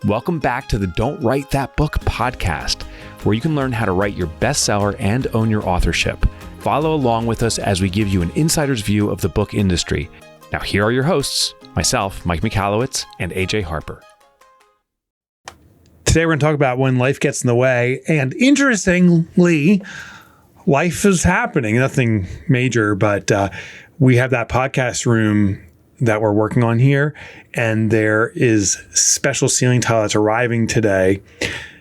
Welcome back to the Don't Write That Book podcast, where you can learn how to write your bestseller and own your authorship. Follow along with us as we give you an insider's view of the book industry. Now, here are your hosts, myself, Mike Michalowicz, and AJ Harper. Today, we're going to talk about when life gets in the way. And interestingly, life is happening. Nothing major, but we have that podcast room that we're working on here, and there is special ceiling tile that's arriving today.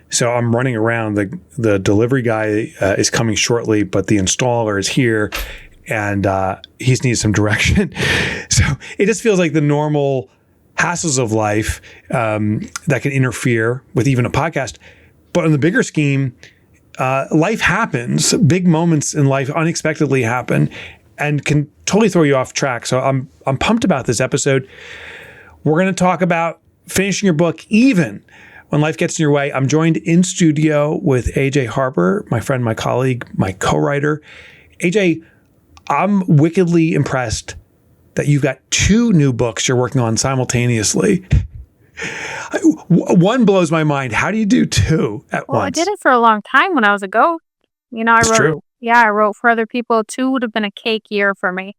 So I'm running around. The delivery guy is coming shortly, but the installer is here, and he's needs some direction. So it just feels like the normal hassles of life that can interfere with even a podcast. But in the bigger scheme, life happens. Big moments in life unexpectedly happen and can totally throw you off track. So I'm pumped about this episode. We're going to talk about finishing your book even when life gets in your way. I'm joined in studio with AJ Harper, my friend, my colleague, my co-writer. AJ, I'm wickedly impressed that you've got two new books you're working on simultaneously. One blows my mind. How do you do two at once? I did it for a long time when I was a ghost. I wrote for other people. 2 would have been a cake year for me.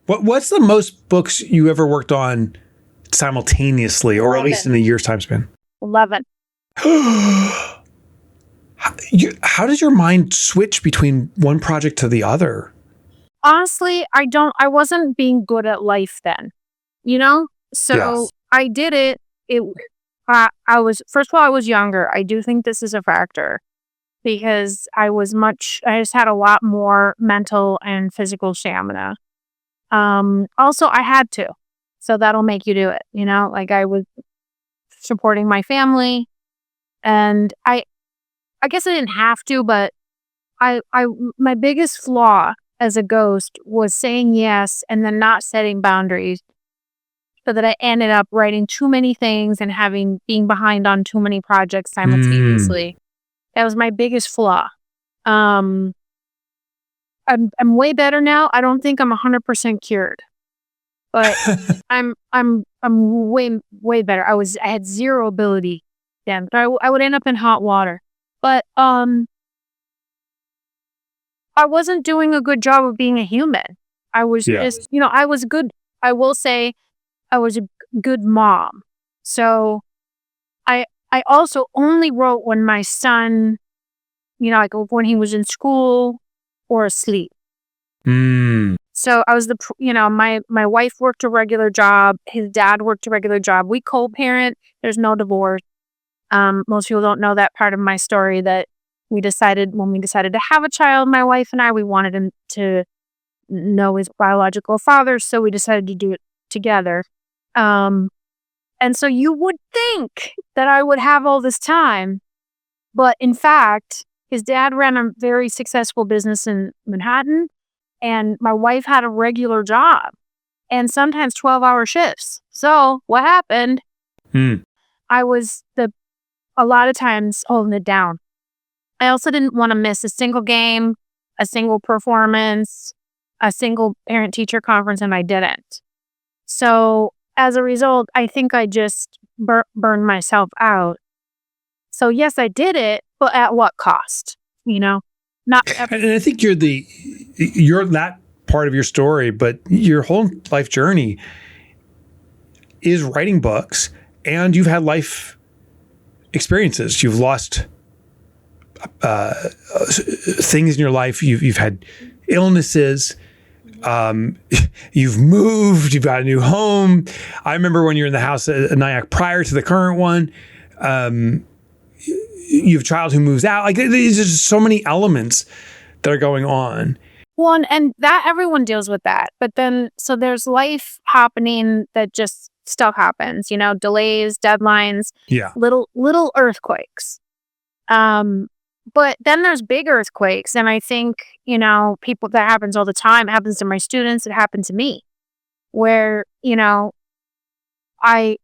What's the most books you ever worked on simultaneously, or 11. at least in a year's time span? 11. How does your mind switch between one project to the other? Honestly, I wasn't being good at life then, So Yes. I did it. First of all, I was younger. I do think this is a factor because I just had a lot more mental and physical stamina. Also, I had to, so that'll make you do it. Like I was supporting my family, and I guess I didn't have to, but my biggest flaw as a ghost was saying yes and then not setting boundaries, so that I ended up writing too many things and being behind on too many projects simultaneously. That was my biggest flaw. I'm way better now. I don't think I'm 100% cured, but I'm way better. I had zero ability then. I would end up in hot water, but I wasn't doing a good job of being a human. I was just, I was good. I will say I was a good mom. So I also only wrote when my son, like when he was in school or asleep. So I was my wife worked a regular job. His dad worked a regular job. We co-parent. There's no divorce. Most people don't know that part of my story, that when we decided to have a child, my wife and I, we wanted him to know his biological father. So we decided to do it together. And so you would think that I would have all this time, but in fact, his dad ran a very successful business in Manhattan, and my wife had a regular job and sometimes 12-hour shifts. So what happened? I was a lot of times holding it down. I also didn't want to miss a single game, a single performance, a single parent-teacher conference, and I didn't. So as a result, I think I just burned myself out. So yes, I did it, but at what cost? Not. And I think you're that part of your story, but your whole life journey is writing books, and you've had life experiences. You've lost things in your life. You've had illnesses. You've moved. You've got a new home. I remember when you were in the house at Nyack prior to the current one. You have a child who moves out. Like, there's just so many elements that are going on. Well, and that everyone deals with that. But then, so there's life happening that just stuff happens. Delays, deadlines, little earthquakes. But then there's big earthquakes. And I think, people, that happens all the time. It happens to my students. It happened to me where, I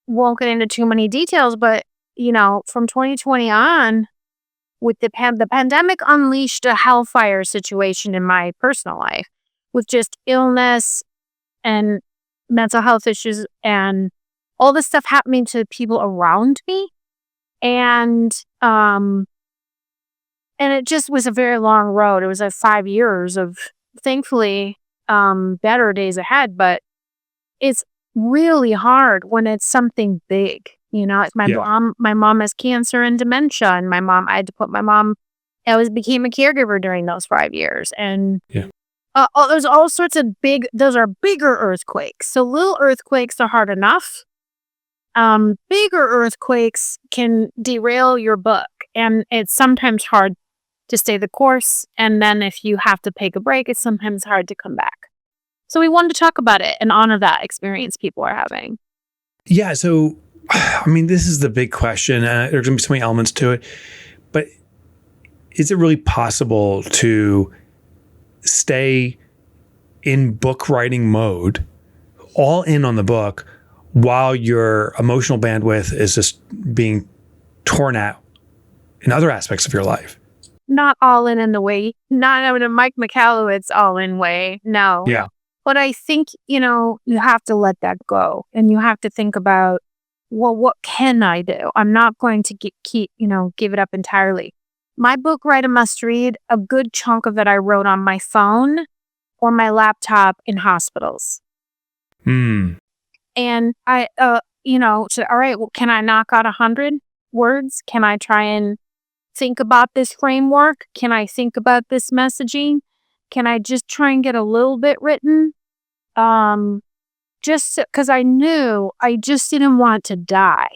won't get into too many details, but, from 2020 on, with the pandemic unleashed a hellfire situation in my personal life with just illness and mental health issues and all this stuff happening to people around me. And it just was a very long road. It was like 5 years of, thankfully, better days ahead. But it's really hard when it's something big. It's my mom. My mom has cancer and dementia, and I had to put my mom. I became a caregiver during those 5 years, and there's all sorts of those are bigger earthquakes. So little earthquakes are hard enough. Bigger earthquakes can derail your book, and it's sometimes hard to stay the course. And then if you have to take a break, it's sometimes hard to come back. So we wanted to talk about it and honor that experience people are having. Yeah. So, this is the big question. There's going to be so many elements to it, but is it really possible to stay in book writing mode, all in on the book, while your emotional bandwidth is just being torn out in other aspects of your life? Not all in the way, not in a Mike Michalowicz all in way. No. Yeah. But I think, you have to let that go, and you have to think about, well, what can I do? I'm not going to give it up entirely. My book, Write a Must Read, a good chunk of it I wrote on my phone or my laptop in hospitals. And I, all right, well, can I knock out 100 words? Can I try and think about this framework? Can I think about this messaging? Can I just try and get a little bit written? Just because I knew I just didn't want to die.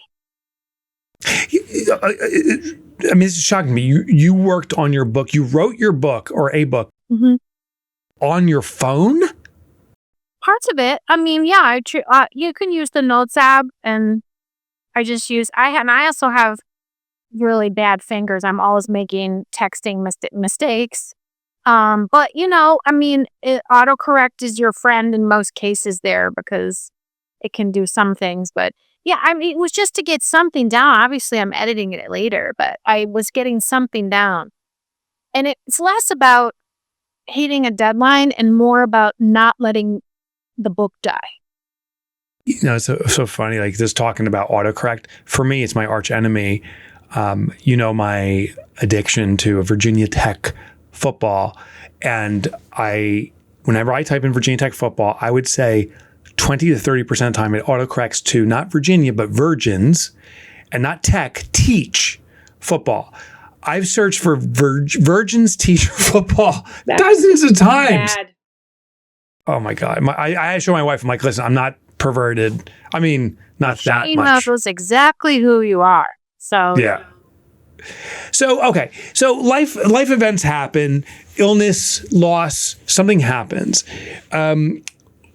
This is shocking to me. You worked on your book. You wrote your book or a book on your phone? Parts of it. You can use the Notes app, and I just use. I also have really bad fingers. I'm always making texting mistakes. But autocorrect is your friend in most cases there, because it can do some things. But it was just to get something down. Obviously, I'm editing it later, but I was getting something down, and it's less about hitting a deadline and more about not letting the book die. It's so funny, like this talking about autocorrect. For me, it's my arch enemy. My addiction to a Virginia Tech football. And whenever I type in Virginia Tech football, I would say 20 to 30% of the time it autocorrects to not Virginia, but Virgins, and not Tech, teach football. I've searched for Virgins teach football dozens of times. Bad. Oh my God. I show my wife, I'm like, listen, I'm not perverted. Not that much. She knows exactly who you are. So yeah. So, okay. So life events happen, illness, loss, something happens.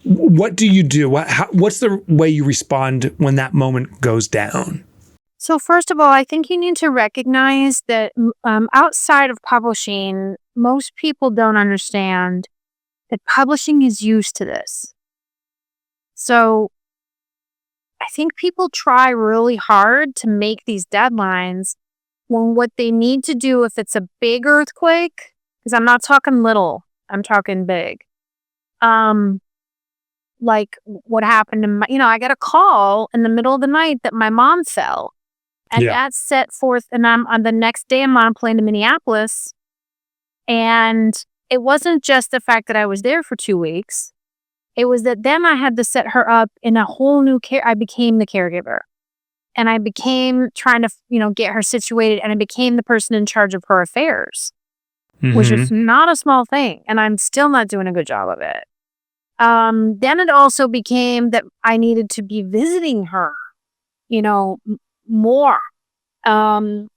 What do you do? What's the way you respond when that moment goes down? So first of all, I think you need to recognize that outside of publishing, most people don't understand that publishing is used to this. So I think people try really hard to make these deadlines when what they need to do, if it's a big earthquake, because I'm not talking little, I'm talking big. Like what happened to I got a call in the middle of the night that my mom fell. And that set forth, and I'm on the next day I'm on a plane to Minneapolis. And it wasn't just the fact that I was there for 2 weeks. It was that then I had to set her up in a whole new I became the caregiver. And I became trying to, get her situated, and I became the person in charge of her affairs, which is not a small thing. And I'm still not doing a good job of it. Then it also became that I needed to be visiting her, more.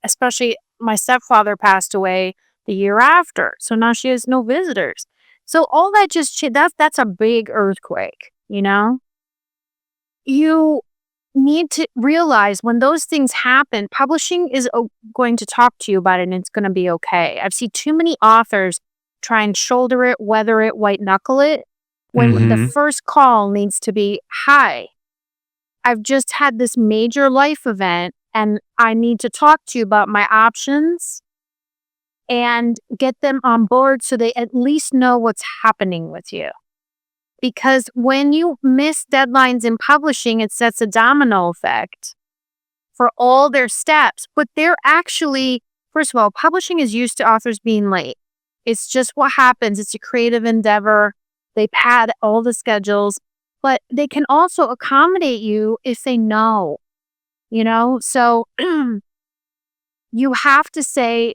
Especially my stepfather passed away the year after. So now she has no visitors. So all that that's a big earthquake, You need to realize when those things happen, publishing is going to talk to you about it, and it's going to be okay. I've seen too many authors try and shoulder it, weather it, white knuckle it, when the first call needs to be, hi, I've just had this major life event, and I need to talk to you about my options and get them on board so they at least know what's happening with you. because when you miss deadlines in publishing, it sets a domino effect for all their steps. But they're actually, first of all, publishing is used to authors being late. It's just what happens. It's a creative endeavor. They pad all the schedules, but they can also accommodate you if they know, So you have to say,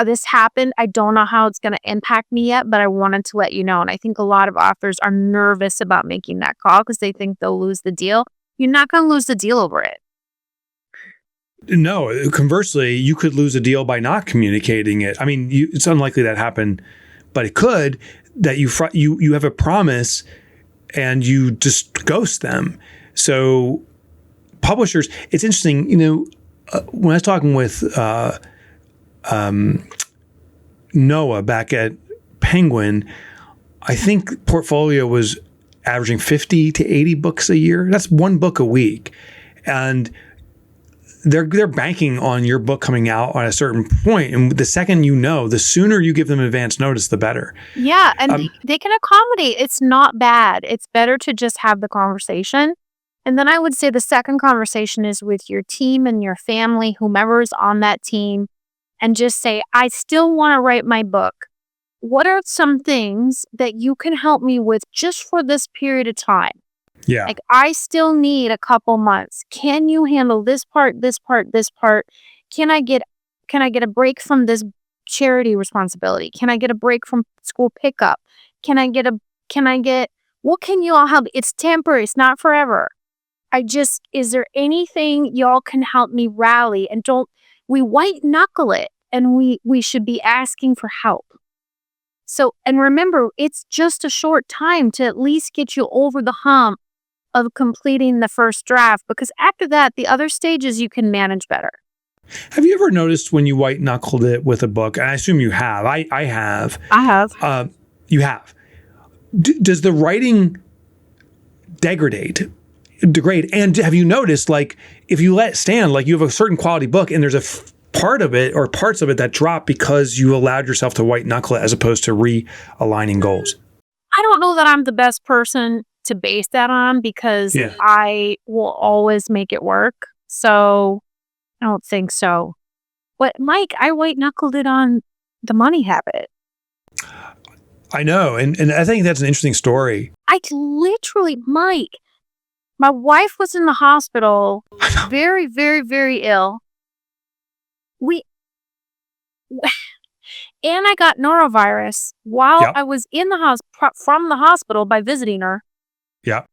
this happened. I don't know how it's going to impact me yet, but I wanted to let you know. And I think a lot of authors are nervous about making that call because they think they'll lose the deal. You're not going to lose the deal over it. No, conversely, you could lose a deal by not communicating it. I mean, it's unlikely that happened, but it could, that you have a promise and you just ghost them. So publishers, it's interesting, when I was talking with Noah back at Penguin, I think portfolio was averaging 50 to 80 books a year. That's one book a week. And they're banking on your book coming out on a certain point. And the second the sooner you give them advance notice, the better. Yeah, and they can accommodate. It's not bad. It's better to just have the conversation. And then I would say the second conversation is with your team and your family, whomever's on that team, and just say, I still want to write my book. What are some things that you can help me with just for this period of time? Yeah. Like, I still need a couple months. Can you handle this part, this part, this part? Can I get a break from this charity responsibility? Can I get a break from school pickup? What can you all help? It's temporary. It's not forever. Is there anything y'all can help me rally? And we white knuckle it, and we should be asking for help. So, and remember, it's just a short time to at least get you over the hump of completing the first draft, because after that, the other stages you can manage better. Have you ever noticed when you white knuckled it with a book? And I assume you have. I have. I have. You have. Does the writing degrade? And have you noticed, like, if you let it stand, like you have a certain quality book and there's a part of it or parts of it that drop because you allowed yourself to white knuckle it as opposed to realigning goals? I don't know that I'm the best person to base that on, because I will always make it work. So I don't think so. But Mike, I white knuckled it on The Money Habit. I know. And I think that's an interesting story. Mike, my wife was in the hospital, very, very, very ill. And I got norovirus while I was in the from the hospital by visiting her. Yeah.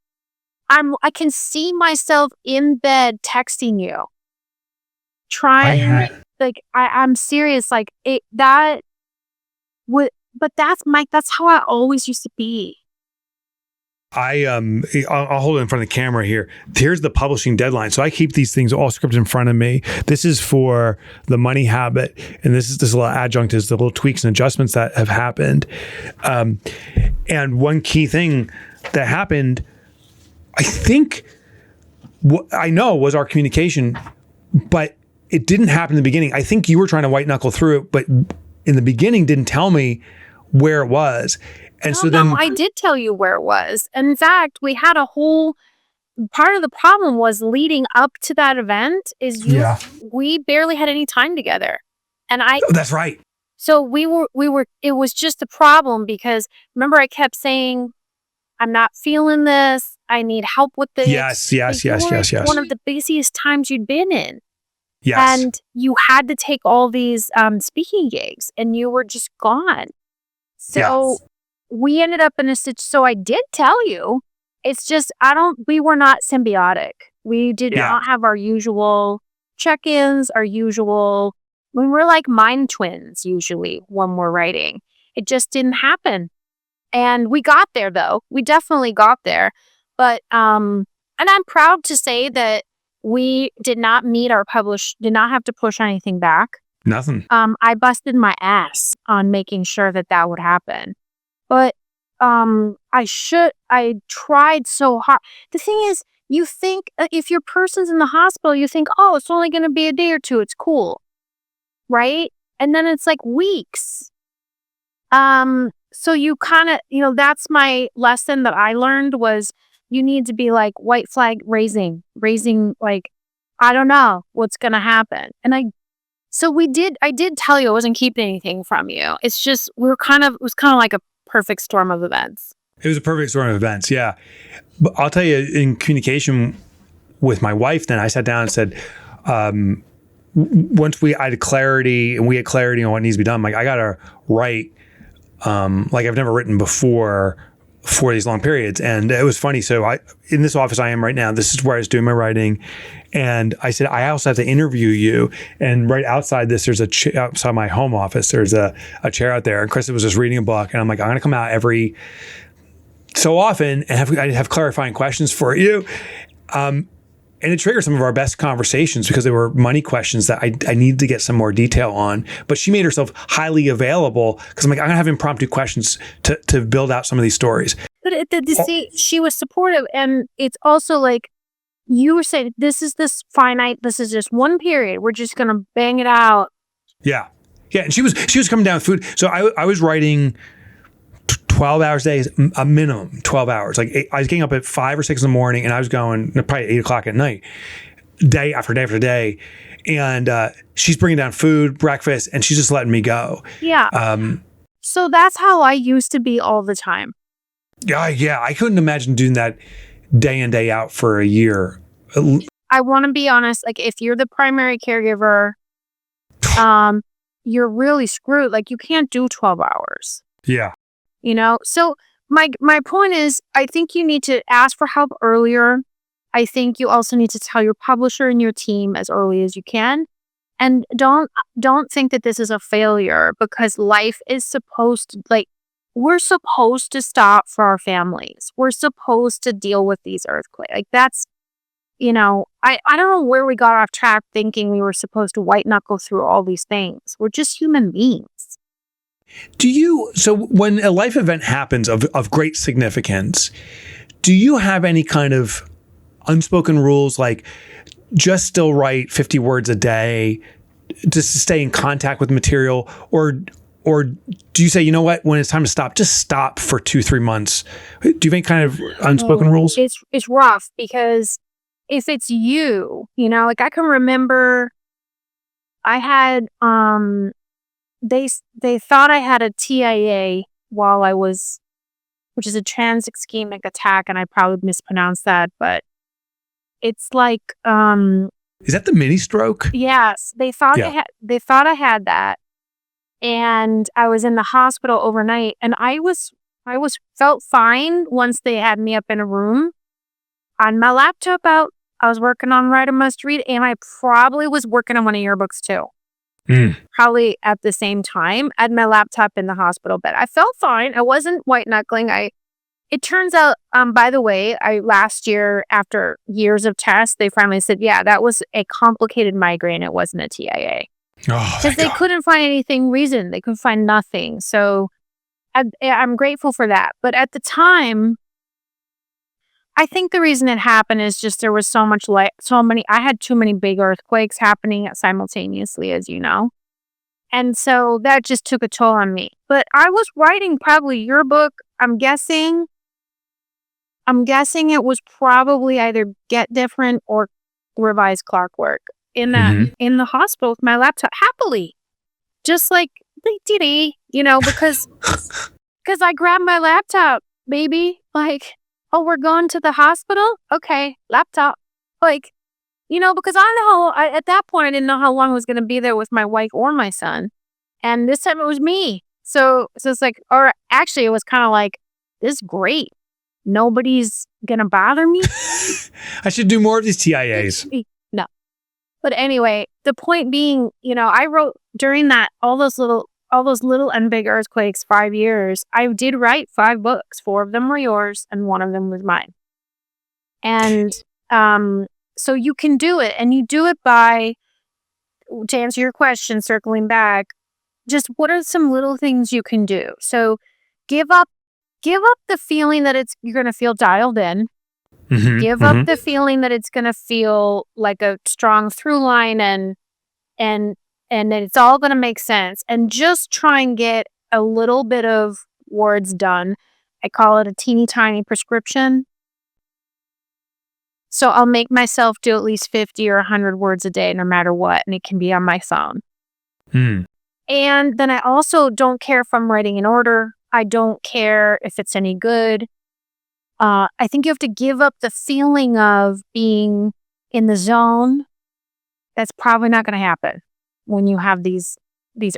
I can see myself in bed texting you. I'm serious. Like but that's Mike, that's how I always used to be. I'll hold it in front of the camera here. Here's the publishing deadline. So I keep these things all scripted in front of me. This is for The Money Habit, and this little adjunct is the little tweaks and adjustments that have happened. And one key thing that happened, I think, I know, was our communication, but it didn't happen in the beginning. I think you were trying to white knuckle through it, but in the beginning didn't tell me where it was. And no, I did tell you where it was. In fact, we had a whole part of the problem was leading up to that event we barely had any time together. And that's right. So we were, it was just a problem because remember I kept saying, I'm not feeling this. I need help with this. Yes. One of the busiest times you'd been in. Yes. And you had to take all these speaking gigs and you were just gone. So we ended up in a situation. So I did tell you, it's just, we were not symbiotic. We did not have our usual check-ins, we were like mind twins usually when we're writing. It just didn't happen. And we got there though. We definitely got there. But, and I'm proud to say that we did not did not have to push anything back. Nothing. I busted my ass on making sure that would happen. But I tried so hard. The thing is, you think if your person's in the hospital, you think, oh, it's only going to be a day or two. It's cool. Right? And then it's like weeks. so you kind of, that's my lesson that I learned was you need to be like white flag raising, like, I don't know what's going to happen. And I did tell you I wasn't keeping anything from you. It's just, it was kind of like a perfect storm of events. It was a perfect storm of events. Yeah. But I'll tell you, in communication with my wife, then I sat down and said, once I had clarity and we had clarity on what needs to be done, like I got to write, like I've never written before for these long periods. And it was funny. So in this office I am right now, this is where I was doing my writing. And I said, I also have to interview you. And right outside this, there's outside my home office, there's a chair out there. And Krista was just reading a book. And I'm like, I'm going to come out every so often and I'd have clarifying questions for you. And it triggered some of our best conversations because they were money questions that I needed to get some more detail on. But she made herself highly available because I'm like, I'm going to have impromptu questions to build out some of these stories. But she was supportive. And it's also like you were saying, this is finite. This is just one period. We're just going to bang it out. Yeah. Yeah. And she was coming down with food. So I was writing 12 hours a day, a minimum 12 hours. Like I was getting up at 5 or 6 in the morning and I was going probably 8 o'clock at night, day after day after day. And she's bringing down food, breakfast, and she's just letting me go. Yeah. So that's how I used to be all the time. Yeah. I couldn't imagine doing that day in, day out for a year. I want to be honest. Like if you're the primary caregiver, you're really screwed. Like you can't do 12 hours. Yeah. So my point is, I think you need to ask for help earlier. I think you also need to tell your publisher and your team as early as you can. And don't think that this is a failure because life is we're supposed to stop for our families. We're supposed to deal with these earthquakes. Like that's, I don't know where we got off track thinking we were supposed to white knuckle through all these things. We're just human beings. So when a life event happens of great significance, do you have any kind of unspoken rules, like just still write 50 words a day just to stay in contact with material? Or do you say, you know what, when it's time to stop, just stop for 2-3 months? Do you have any kind of unspoken rules? It's rough because if it's like I can remember I had, they thought I had a TIA which is a trans ischemic attack, and I probably mispronounced that, but it's like is that the mini stroke? Yes, they thought I had that, and I was in the hospital overnight, and I felt fine once they had me up in a room on my laptop out. I was working on Write a Must Read, and I probably was working on one of your books too. Probably at the same time at my laptop in the hospital bed. I felt fine. I wasn't white knuckling. It turns out, by the way, last year after years of tests, they finally said, yeah, that was a complicated migraine. It wasn't a TIA. Because they couldn't find anything reason. They couldn't find nothing. So I'm grateful for that. But at the time, I think the reason it happened is just there was I had too many big earthquakes happening simultaneously, as you know. And so that just took a toll on me. But I was writing probably your book. I'm guessing it was probably either Get Different or Revise Clockwork in the hospital with my laptop happily. Just like, because I grabbed my laptop, baby. Like, oh, we're going to the hospital? Okay, laptop. Like, because at that point, I didn't know how long I was going to be there with my wife or my son. And this time it was me. So it's like, or actually it was kind of like, this is great. Nobody's going to bother me. I should do more of these TIAs. No. But anyway, the point being, I wrote during all those little and big earthquakes, 5 years, I did write 5 books. 4 of them were yours and 1 of them was mine. And so you can do it, and you do it by, to answer your question, circling back, just what are some little things you can do? So give up the feeling that you're going to feel dialed in. Give up the feeling that it's going to feel like a strong through line and that it's all going to make sense, and just try and get a little bit of words done. I call it a teeny tiny prescription. So I'll make myself do at least 50 or 100 words a day, no matter what, and it can be on my phone. And then I also don't care if I'm writing in order. I don't care if it's any good. I think you have to give up the feeling of being in the zone. That's probably not going to happen when you have these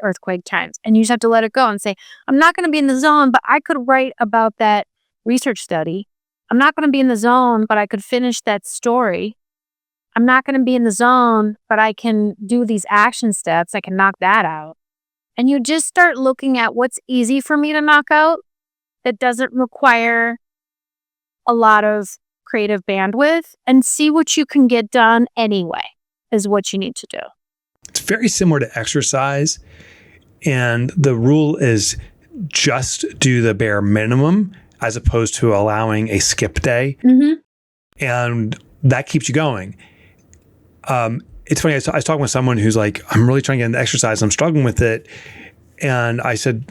earthquake times. And you just have to let it go and say, I'm not going to be in the zone, but I could write about that research study. I'm not going to be in the zone, but I could finish that story. I'm not going to be in the zone, but I can do these action steps. I can knock that out. And you just start looking at what's easy for me to knock out that doesn't require a lot of creative bandwidth, and see what you can get done anyway is what you need to do. It's very similar to exercise. And the rule is just do the bare minimum as opposed to allowing a skip day. And that keeps you going. It's funny, I was talking with someone who's like, I'm really trying to get into exercise. I'm struggling with it. And I said,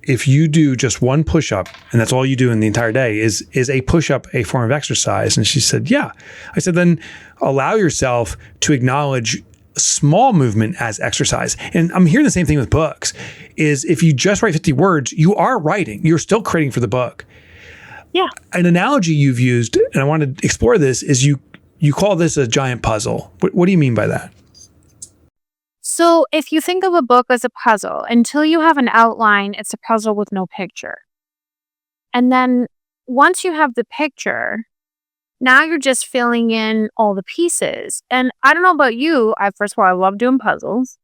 if you do just one push-up, and that's all you do in the entire day, is a push-up a form of exercise? And she said, yeah. I said, then allow yourself to acknowledge small movement as exercise. And I'm hearing the same thing with books, is if you just write 50 words, you are writing. You're still creating for the book. Yeah. An analogy you've used, and I want to explore this, is you call this a giant puzzle. What do you mean by that? So if you think of a book as a puzzle, until you have an outline, it's a puzzle with no picture. And then once you have the picture, now you're just filling in all the pieces. And I don't know about you. First of all, I love doing puzzles.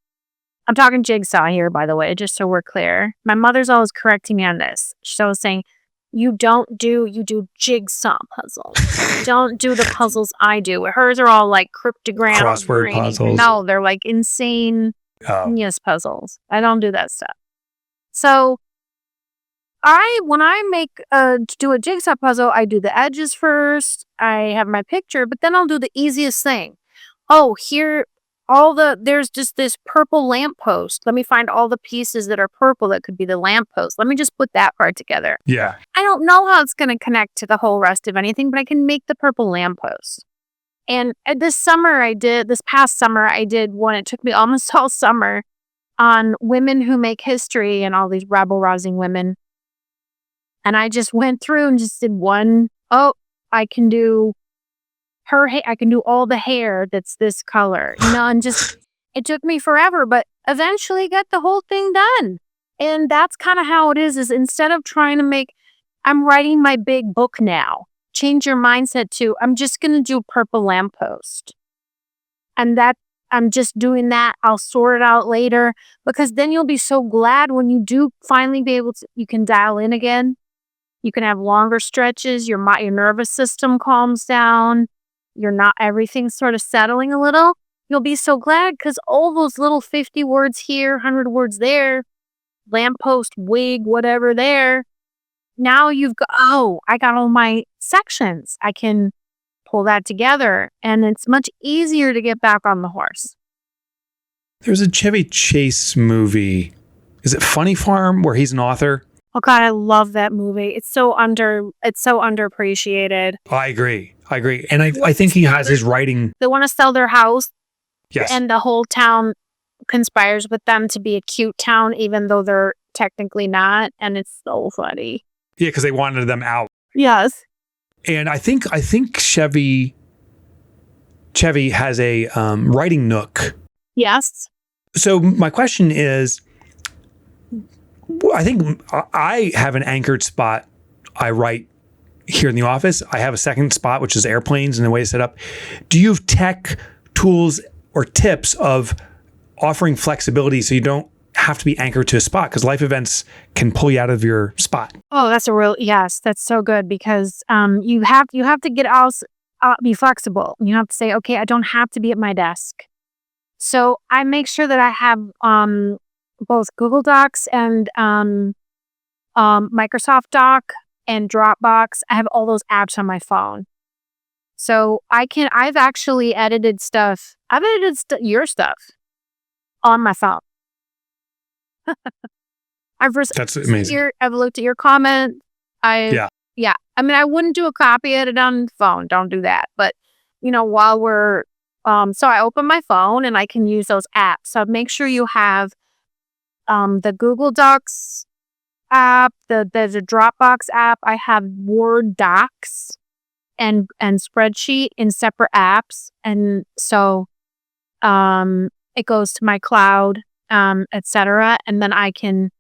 I'm talking jigsaw here, by the way, just so we're clear. My mother's always correcting me on this. She's always saying, you do jigsaw puzzles. You don't do the puzzles I do. Hers are all like cryptograms. Crossword puzzles. No, they're like insane genius puzzles. I don't do that stuff. So when I do a jigsaw puzzle, I do the edges first. I have my picture, but then I'll do the easiest thing. Oh, there's just this purple lamppost. Let me find all the pieces that are purple that could be the lamppost. Let me just put that part together. Yeah. I don't know how it's going to connect to the whole rest of anything, but I can make the purple lamppost. And this past summer, I did one. It took me almost all summer on women who make history and all these rabble-rousing women. And I just went through and just did one. Oh, I can do her hair. I can do all the hair that's this color. And just, it took me forever, but eventually got the whole thing done. And that's kind of how it is instead of trying to I'm writing my big book now. Change your mindset to, I'm just going to do purple lamppost. And I'm just doing that. I'll sort it out later, because then you'll be so glad when you do finally be able to, you can dial in again. You can have longer stretches. Your nervous system calms down. Everything's sort of settling a little. You'll be so glad because all those little 50 words here, 100 words there, lamppost, wig, whatever there. Now I got all my sections. I can pull that together, and it's much easier to get back on the horse. There's a Chevy Chase movie. Is it Funny Farm, where he's an author? Oh God, I love that movie. It's so underappreciated. I agree. And I think he has his writing. They want to sell their house. Yes. And the whole town conspires with them to be a cute town, even though they're technically not. And it's so funny. Yeah, because they wanted them out. Yes. And I think Chevy has a writing nook. Yes. So my question is, I think I have an anchored spot. I write here in the office. I have a second spot, which is airplanes and the way it's set up. Do you have tech tools or tips of offering flexibility so you don't have to be anchored to a spot? Because life events can pull you out of your spot. Oh, yes, that's so good, because you have to get out, be flexible. You have to say, okay, I don't have to be at my desk. So I make sure that I have both Google Docs and Microsoft Doc and Dropbox. I have all those apps on my phone. So I've actually edited stuff. I've edited your stuff on my phone. That's amazing. I've looked at your comment. Yeah. I mean, I wouldn't do a copy edit on the phone. Don't do that. But, while we're, so I open my phone and I can use those apps. So make sure you have the Google Docs app, there's a Dropbox app. I have Word docs and spreadsheet in separate apps. And so it goes to my cloud, etc. And then I can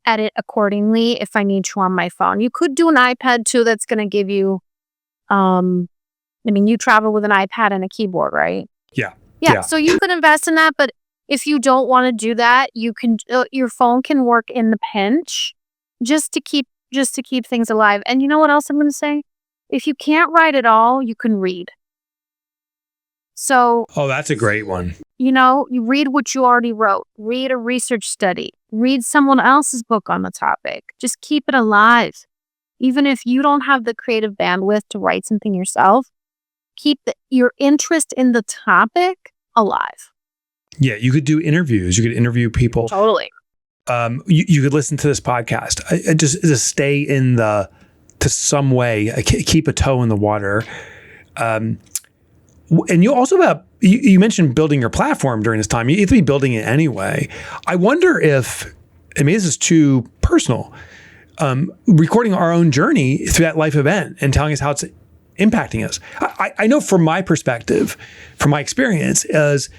edit accordingly if I need to on my phone. You could do an iPad too. That's going to give you, you travel with an iPad and a keyboard, right? Yeah. So you could invest in that. But if you don't want to do that, you can, your phone can work in the pinch just to keep things alive. And you know what else I'm going to say? If you can't write at all, you can read. So, that's a great one. You read what you already wrote, read a research study, read someone else's book on the topic. Just keep it alive. Even if you don't have the creative bandwidth to write something yourself, keep your interest in the topic alive. Yeah, you could do interviews. You could interview people. Totally. You could listen to this podcast. Just stay in to some way, keep a toe in the water. And you also you mentioned building your platform during this time. You have to be building it anyway. I wonder if, this is too personal, recording our own journey through that life event and telling us how it's impacting us. I know from my perspective, from my experience, is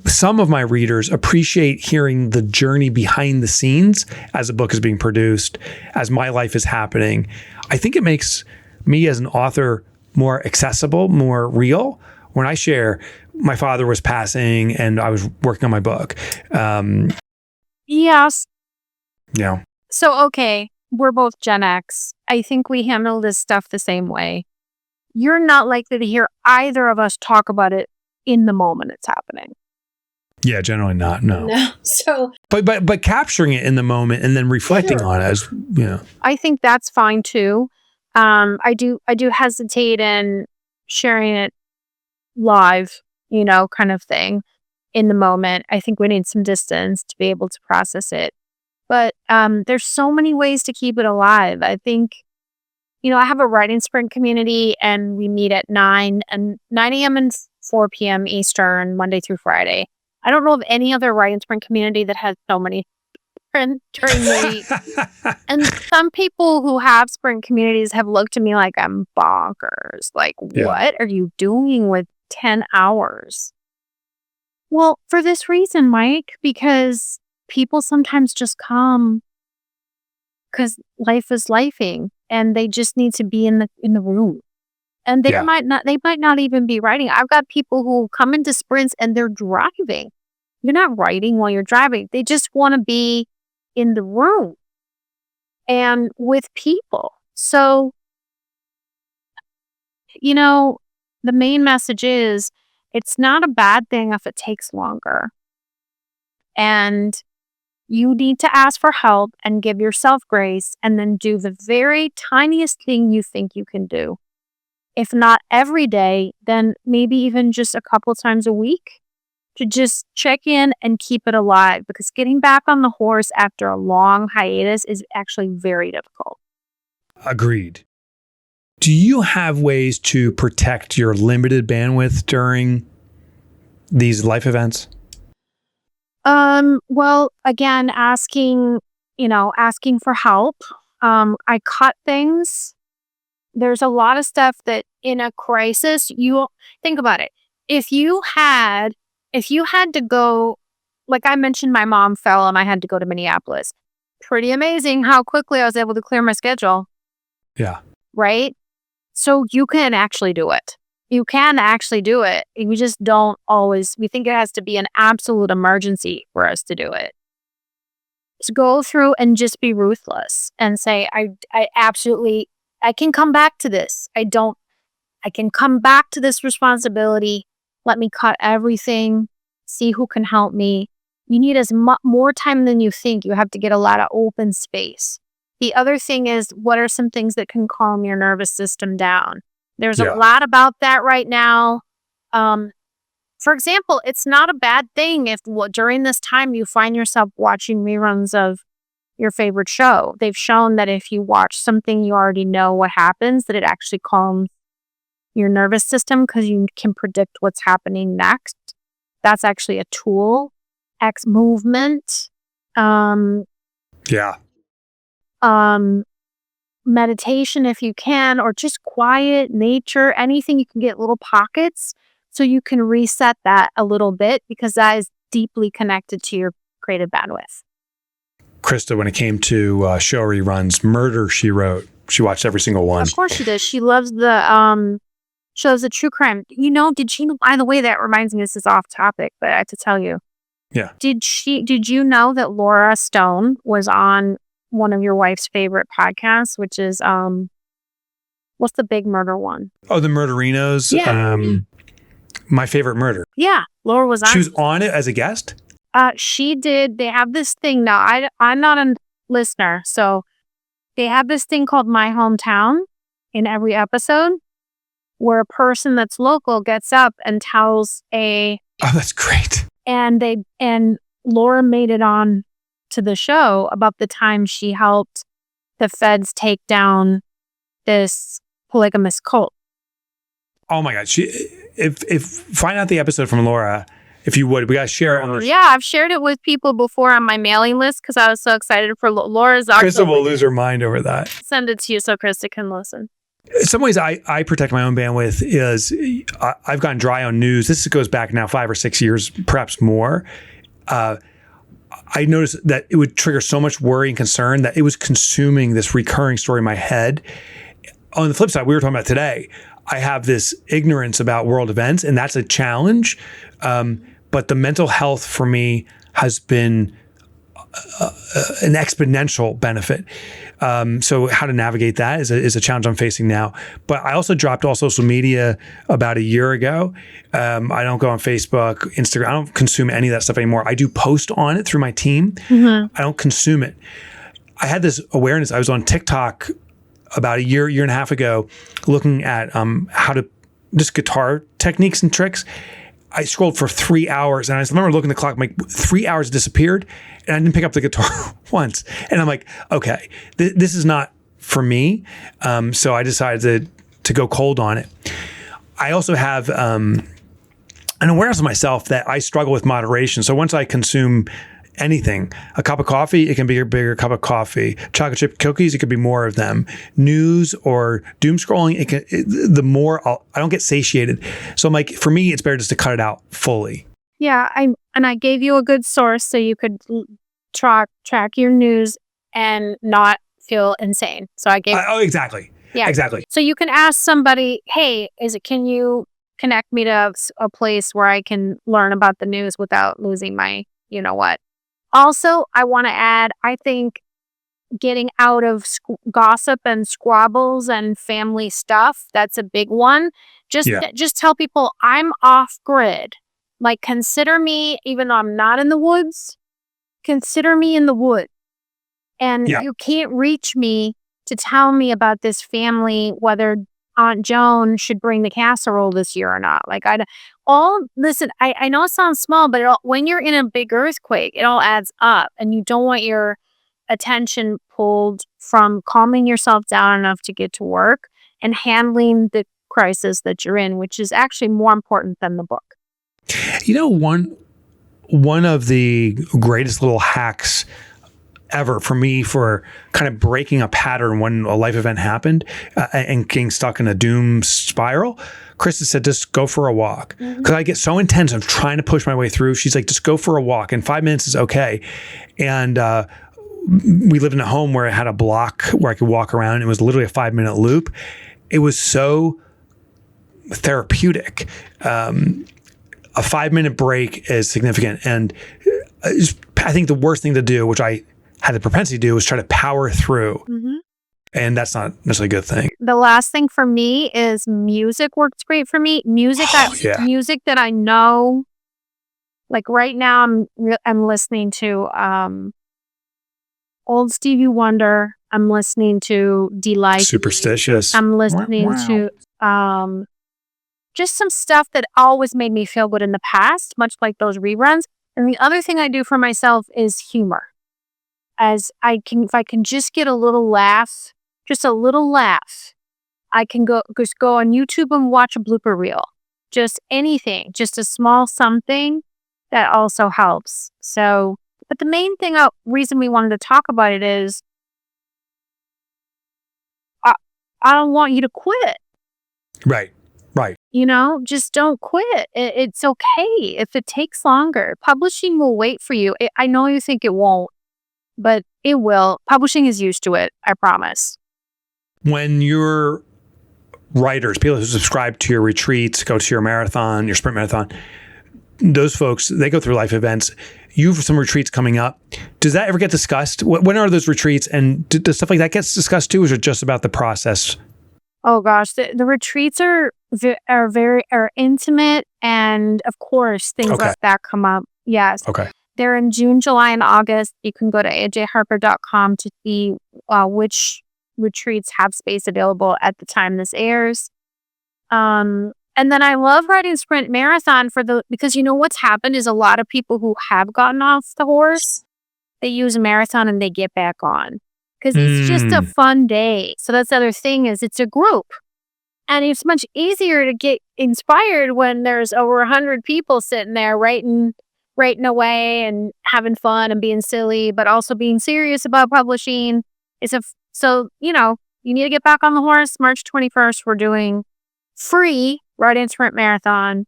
some of my readers appreciate hearing the journey behind the scenes as a book is being produced, as my life is happening. I think it makes me as an author more accessible, more real. When I share, my father was passing and I was working on my book. Yes. Yeah. So, okay, we're both Gen X. I think we handle this stuff the same way. You're not likely to hear either of us talk about it in the moment it's happening. Yeah, generally not. No. So, but capturing it in the moment and then reflecting on it, as I think that's fine too. I do hesitate in sharing it live, kind of thing in the moment. I think we need some distance to be able to process it. But there's so many ways to keep it alive. I think, I have a writing sprint community and we meet at 9 a.m. and 4 p.m. Eastern, Monday through Friday. I don't know of any other writing sprint community that has so many sprint during the week. And some people who have sprint communities have looked at me like I'm bonkers. Like, what are you doing with 10 hours? Well, for this reason, Mike, because people sometimes just come because life is lifing and they just need to be in the room. And they might not even be writing. I've got people who come into sprints and they're driving. You're not writing while you're driving. They just want to be in the room and with people. So, the main message is it's not a bad thing if it takes longer. And you need to ask for help and give yourself grace and then do the very tiniest thing you think you can do. If not every day, then maybe even just a couple times a week to just check in and keep it alive, because getting back on the horse after a long hiatus is actually very difficult. Agreed. Do you have ways to protect your limited bandwidth during these life events? Well, again, asking for help. I cut things. There's a lot of stuff that in a crisis, you think about it. If you had to go, like I mentioned, my mom fell and I had to go to Minneapolis. Pretty amazing how quickly I was able to clear my schedule. Yeah. Right? So you can actually do it. You can actually do it. We just don't always, we think it has to be an absolute emergency for us to do it. Just go through and just be ruthless and say, I can come back to this. I can come back to this responsibility. Let me cut everything, see who can help me. You need more time than you think. You have to get a lot of open space. The other thing is, what are some things that can calm your nervous system down? There's a lot about that right now. For example, it's not a bad thing if during this time you find yourself watching reruns of your favorite show. They've shown that if you watch something you already know what happens, that it actually calms your nervous system because you can predict what's happening next. That's actually a tool. X movement. Meditation if you can, or just quiet nature, anything you can get little pockets so you can reset that a little bit because that is deeply connected to your creative bandwidth. Krista, when it came to show reruns, Murder, She Wrote, she watched every single one. Of course she does. She loves the true crime. Did she, by the way, that reminds me, this is off topic, but I have to tell you. Yeah. Did you know that Laura Stone was on one of your wife's favorite podcasts, which is, what's the big murder one? Oh, the Murderinos. Yeah. My Favorite Murder. Yeah. Laura was on. She was on it as a guest? She did. They have this thing now. I'm not a listener, so they have this thing called My Hometown in every episode where a person that's local gets up and tells Oh, that's great. And Laura made it on to the show about the time she helped the feds take down this polygamous cult. Oh my God. If find out the episode from Laura, if you would, we got to share it. Yeah, I've shared it with people before on my mailing list because I was so excited for Laura's. Krista will lose her mind over that. Send it to you so Krista can listen. In some ways, I protect my own bandwidth is I've gone dry on news. This goes back now 5 or 6 years, perhaps more. I noticed that it would trigger so much worry and concern that it was consuming this recurring story in my head. On the flip side, we were talking about today, I have this ignorance about world events, and that's a challenge. But the mental health for me has been an exponential benefit. So how to navigate that is a challenge I'm facing now. But I also dropped all social media about a year ago. I don't go on Facebook, Instagram. I don't consume any of that stuff anymore. I do post on it through my team. Mm-hmm. I don't consume it. I had this awareness. I was on TikTok about a year and a half ago, looking at how to just guitar techniques and tricks. I scrolled for 3 hours, and I remember looking at the clock. I'm like, 3 hours disappeared, and I didn't pick up the guitar once. And I'm like, okay, this is not for me. So I decided to go cold on it. I also have an awareness of myself that I struggle with moderation. So once I consume anything, a cup of coffee, it can be a bigger cup of coffee. Chocolate chip cookies, it could be more of them. News or doom scrolling, the more I don't get satiated. So I'm like, for me, it's better just to cut it out fully. Yeah, I gave you a good source so you could track your news and not feel insane. So I gave. Exactly. Yeah, exactly. So you can ask somebody, hey, can you connect me to a place where I can learn about the news without losing my, you know what? Also, I want to add, I think getting out of gossip and squabbles and family stuff, that's a big one. Just tell people I'm off grid. Like, consider me, even though I'm not in the woods, consider me in the woods. And you can't reach me to tell me about this family, whether Aunt Joan should bring the casserole this year or not. Like, listen, I know it sounds small, but when you're in a big earthquake, it all adds up, and you don't want your attention pulled from calming yourself down enough to get to work and handling the crisis that you're in, which is actually more important than the book. You know, one of the greatest little hacks ever for me for kind of breaking a pattern when a life event happened and getting stuck in a doom spiral, Krista said, just go for a walk. Because I get so intense of trying to push my way through. She's like, just go for a walk. And 5 minutes is okay. And we lived in a home where it had a block where I could walk around. It was literally a 5-minute loop. It was so therapeutic. A 5-minute break is significant. And I think the worst thing to do, which I had the propensity to do, was try to power through. Mm-hmm. And that's not necessarily a good thing. The last thing for me is music works great for me. Music that I know, like right now I'm listening to old Stevie Wonder. I'm listening to Delight. Superstitious. I'm listening to just some stuff that always made me feel good in the past, much like those reruns. And the other thing I do for myself is humor. as if I can just get a little laugh, just a little laugh, I can just go on YouTube and watch a blooper reel. Just anything, just a small something that also helps. So, but the main reason we wanted to talk about it is I don't want you to quit. Right. Just don't quit. It's okay if it takes longer. Publishing will wait for you. I know you think it won't, but it will. Publishing is used to it, I promise. When you're writers, people who subscribe to your retreats, go to your marathon, your sprint marathon, those folks, they go through life events. You have some retreats coming up. Does that ever get discussed? When are those retreats? And does stuff like that get discussed too? Or is it just about the process? Oh gosh, the retreats are very intimate, and of course things like that come up. Yes. Okay. They're in June, July, and August. You can go to ajharper.com to see which retreats have space available at the time this airs. And then I love writing sprint marathon because what's happened is a lot of people who have gotten off the horse, they use a marathon and they get back on because it's just a fun day. So that's the other thing is it's a group, and it's much easier to get inspired when there's over 100 people sitting there writing away and having fun and being silly, but also being serious about publishing. So you need to get back on the horse. March 21st, we're doing free Write Sprint Marathon.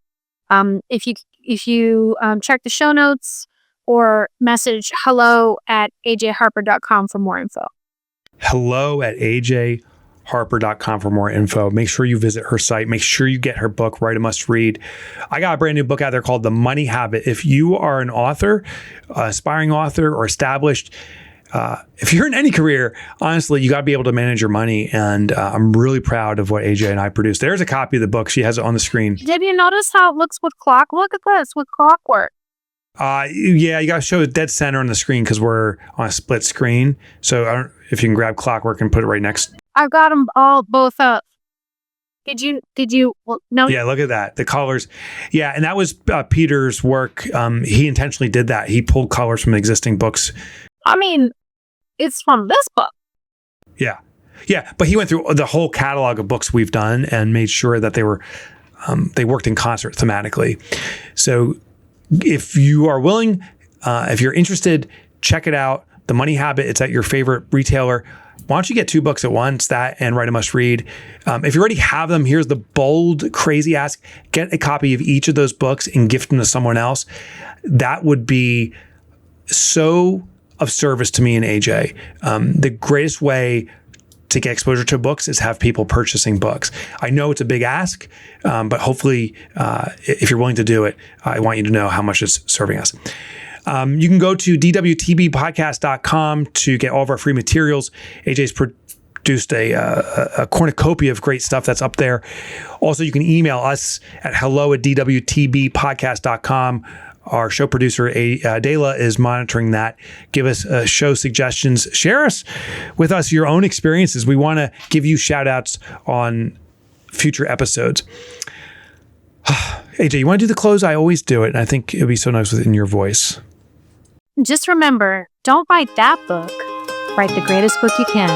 If you check the show notes or message hello@ajharper.com for more info. hello@ajharper.com for more info. Make sure you visit her site. Make sure you get her book, Write a Must Read. I got a brand new book out there called The Money Habit. If you are an author, aspiring author, or established, if you're in any career, honestly, you got to be able to manage your money. And I'm really proud of what AJ and I produced. There's a copy of the book. She has it on the screen. Did you notice how it looks with clock? Look at this with clockwork. Yeah, you got to show it dead center on the screen because we're on a split screen. So if you can grab clockwork and put it right next. I've got them both up. Did you? Well, no. Yeah, look at that. The colors. Yeah, and that was Peter's work. He intentionally did that. He pulled colors from existing books. I mean, it's from this book. Yeah. But he went through the whole catalog of books we've done and made sure that they worked in concert thematically. So if you are willing, if you're interested, check it out. The Money Habit. It's at your favorite retailer. Why don't you get 2 books at once, that and Write a Must Read. If you already have them, here's the bold, crazy ask. Get a copy of each of those books and gift them to someone else. That would be so of service to me and AJ. The greatest way to get exposure to books is have people purchasing books. I know it's a big ask, but hopefully, if you're willing to do it, I want you to know how much it's serving us. You can go to DWTBpodcast.com to get all of our free materials. AJ's produced a cornucopia of great stuff that's up there. Also, you can email us at hello@DWTBpodcast.com. Our show producer, Adela, is monitoring that. Give us show suggestions. Share with us your own experiences. We want to give you shout outs on future episodes. AJ, you want to do the close? I always do it. And I think it would be so nice in your voice. Just remember, don't write that book. Write the greatest book you can.